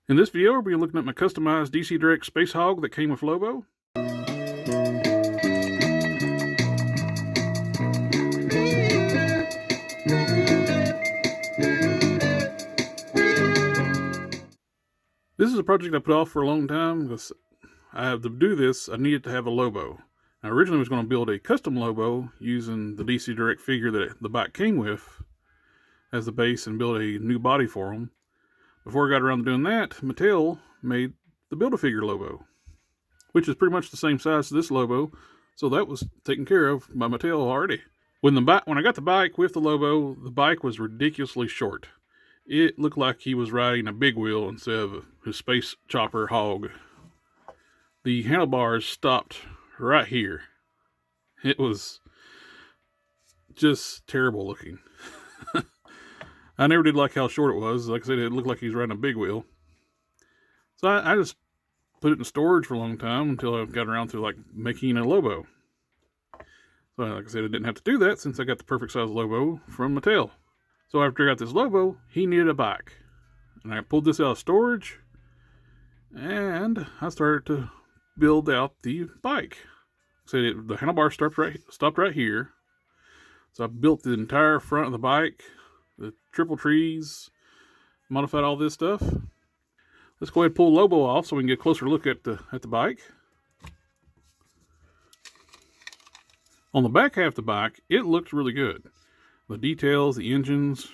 In this video, we'll be looking at my customized DC Direct Space Hog that came with Lobo. This is a project I put off for a long time because to do this, I needed to have a Lobo. I originally was going to build a custom Lobo using the DC Direct figure that the bike came with as the base and build a new body for him. Before I got around to doing that, Mattel made the Build-A-Figure Lobo, which is pretty much the same size as this Lobo, so that was taken care of by Mattel already. When I got the bike with the Lobo, the bike was ridiculously short. It looked like he was riding a big wheel instead of his space chopper hog. The handlebars stopped right here. It was just terrible looking. I never did like how short it was. Like I said, it looked like he was riding a big wheel. So I just put it in storage for a long time until I got around to making a Lobo. So like I said, I didn't have to do that since I got the perfect size Lobo from Mattel. So after I got this Lobo, he needed a bike. And I pulled this out of storage and I started to build out the bike. So the handlebar stopped right here. So I built the entire front of the bike, the triple trees, modified all this stuff. Let's go ahead and pull Lobo off so we can get a closer look at the bike. On the back half of the bike, it looked really good. The details, the engines,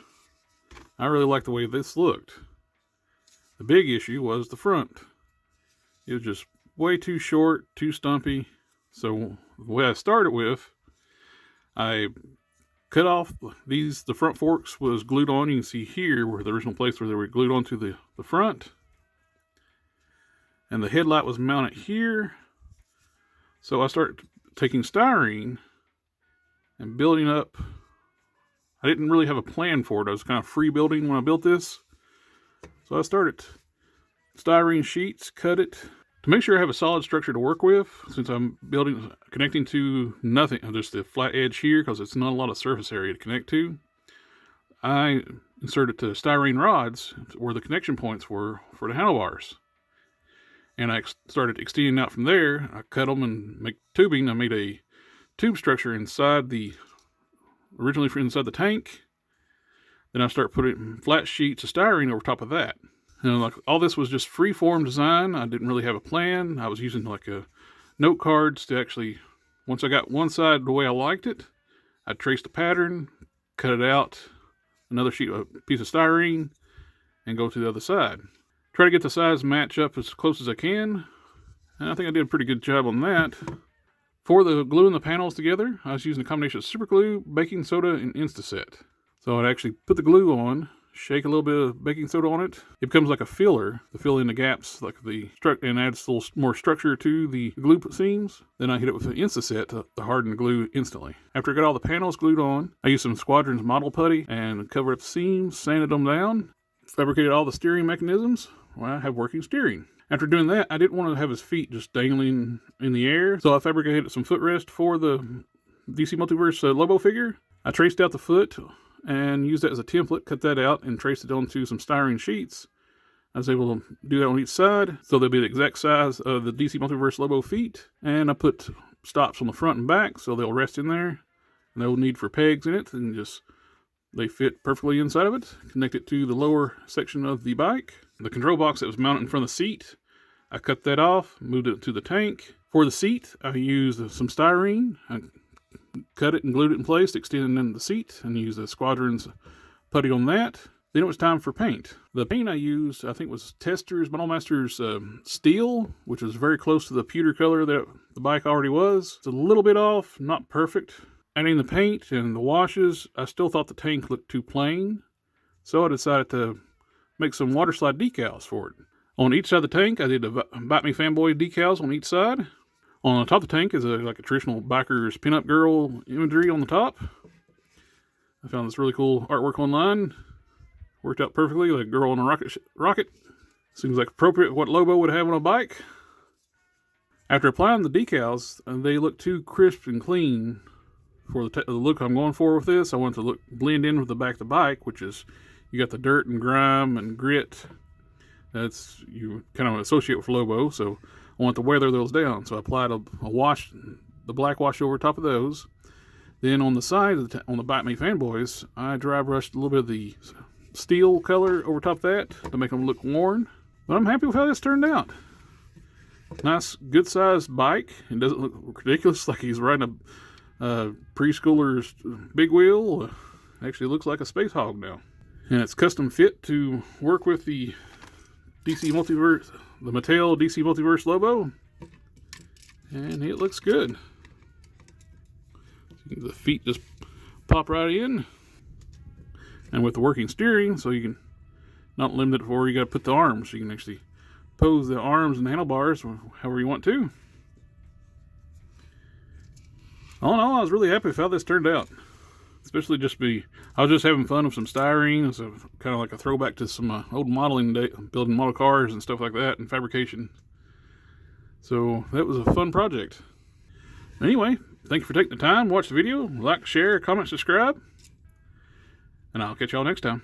I really liked the way this looked. The big issue was the front. It was just way too short, too stumpy. So the way I started with, I cut off the front forks was glued on. You can see here where the original place where they were glued onto the front. And the headlight was mounted here. So I started taking styrene and building up. I didn't really have a plan for it. I was kind of free building when I built this. So I started styrene sheets, cut it to make sure I have a solid structure to work with, since I'm connecting to nothing, just a flat edge here because it's not a lot of surface area to connect to. I inserted the styrene rods where the connection points were for the handlebars. And I started extending out from there. I cut them and make tubing. I made a tube structure originally inside the tank. Then I started putting flat sheets of styrene over top of that. And all this was just free-form design. I didn't really have a plan. I was using a note cards to actually, once I got one side the way I liked it, I traced the pattern, cut it out, another piece of styrene, and go to the other side. Try to get the sides match up as close as I can. And I think I did a pretty good job on that. For the gluing the panels together, I was using a combination of super glue, baking soda, and Instaset. So I'd actually put the glue on, shake a little bit of baking soda on it. It becomes like a filler to fill in the gaps, and adds a little more structure to the glue seams. Then I hit it with the Instaset to harden the glue instantly. After I got all the panels glued on, I used some Squadron's model putty and covered up the seams, sanded them down, fabricated all the steering mechanisms. Well, I have working steering. After doing that, I didn't want to have his feet just dangling in the air, so I fabricated some footrest for the DC Multiverse Lobo figure. I traced out the foot and used that as a template, cut that out, and traced it onto some styrene sheets. I was able to do that on each side, so they'll be the exact size of the DC Multiverse Lobo feet. And I put stops on the front and back, so they'll rest in there. No need for pegs in it, and they fit perfectly inside of it. Connect it to the lower section of the bike. The control box that was mounted in front of the seat, I cut that off, moved it to the tank. For the seat, I used some styrene. I cut it and glued it in place, extending in the seat, and used the Squadron's putty on that. Then it was time for paint. The paint I used, I think, was Model Master's steel, which was very close to the pewter color that the bike already was. It's a little bit off, not perfect. Adding the paint and the washes, I still thought the tank looked too plain, so I decided to make some water slide decals for it. On each side of the tank, I did Bite Me Fanboy decals on each side. On the top of the tank is a traditional biker's pinup girl imagery on the top. I found this really cool artwork online. Worked out perfectly, like a girl on a rocket. Seems like appropriate what Lobo would have on a bike. After applying the decals, they look too crisp and clean for the look I'm going for with this. I want it to blend in with the back of the bike, which is, you got the dirt and grime and grit That's you kind of associate with Lobo, so I want to weather those down. So I applied a wash, the black wash over top of those. Then on the side, on the Bite Me Fanboys, I dry brushed a little bit of the steel color over top of that to make them look worn. But I'm happy with how this turned out. Nice, good-sized bike. It doesn't look ridiculous like he's riding a preschooler's big wheel. Actually looks like a space hog now. And it's custom fit to work with the DC Multiverse, the Mattel DC Multiverse Lobo. And it looks good. The feet just pop right in. And with the working steering, so you can not limit it where you got to put the arms. You can actually pose the arms and handlebars however you want to. All in all, I was really happy with how this turned out. Especially I was just having fun with some styrene. So kind of like a throwback to some old modeling day, building model cars and stuff like that, and fabrication. So that was a fun project. Anyway, thank you for taking the time. Watch the video. Like, share, comment, subscribe. And I'll catch y'all next time.